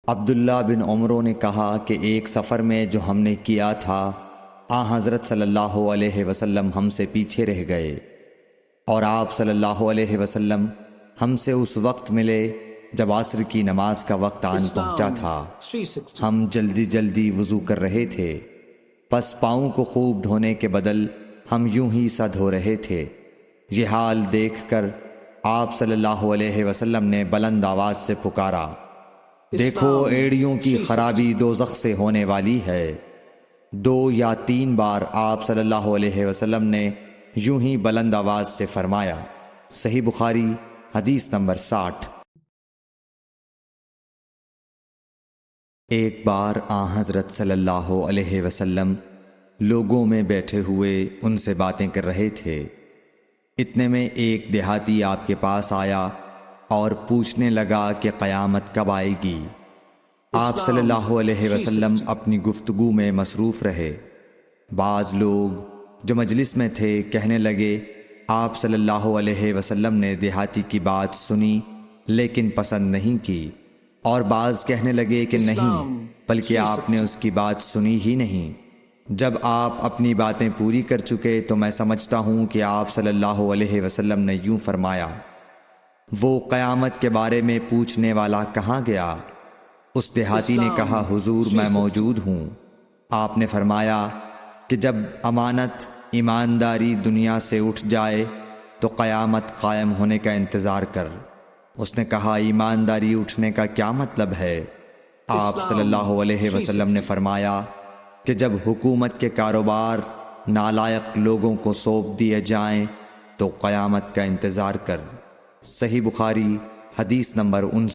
عبداللہ بن عمرو نے کہا کہ ایک سفر میں جو ہم نے کیا تھا حضرت صلی اللہ علیہ وسلم ہم سے پیچھے رہ گئے، اور آپ صلی اللہ علیہ وسلم ہم سے اس وقت ملے جب عصر کی نماز کا وقت آن پہنچا تھا۔ ہم جلدی جلدی وضو کر رہے تھے، پس پاؤں کو خوب دھونے کے بدل ہم یوں ہی سا دھو رہے تھے۔ یہ حال دیکھ کر آپ صلی اللہ علیہ وسلم نے بلند آواز سے پکارا، دیکھو ایڑیوں کی خرابی دوزخ سے ہونے والی ہے۔ 2 یا 3 بار آپ صلی اللہ علیہ وسلم نے یوں ہی بلند آواز سے فرمایا۔ صحیح بخاری حدیث نمبر 60۔ ایک بار حضرت صلی اللہ علیہ وسلم لوگوں میں بیٹھے ہوئے ان سے باتیں کر رہے تھے۔ اتنے میں ایک دیہاتی آپ کے پاس آیا اور پوچھنے لگا کہ قیامت کب آئے گی؟ آپ صلی اللہ علیہ وسلم اپنی گفتگو میں مصروف رہے۔ بعض لوگ جو مجلس میں تھے کہنے لگے، آپ صلی اللہ علیہ وسلم نے دیہاتی کی بات سنی لیکن پسند نہیں کی، اور بعض کہنے لگے کہ نہیں، بلکہ آپ نے اس کی بات سنی ہی نہیں۔ جب آپ اپنی باتیں پوری کر چکے تو میں سمجھتا ہوں کہ آپ صلی اللہ علیہ وسلم نے یوں فرمایا، وہ قیامت کے بارے میں پوچھنے والا کہاں گیا؟ اس دیہاتی نے کہا، حضور میں موجود ہوں۔ آپ نے فرمایا کہ جب امانت ایمانداری دنیا سے اٹھ جائے تو قیامت قائم ہونے کا انتظار کر۔ اس نے کہا، ایمانداری اٹھنے کا کیا مطلب ہے؟ آپ صلی اللہ علیہ وسلم نے فرمایا کہ جب حکومت کے کاروبار نالائق لوگوں کو سونپ دیے جائیں تو قیامت کا انتظار کر۔ صحیح بخاری حدیث نمبر 59۔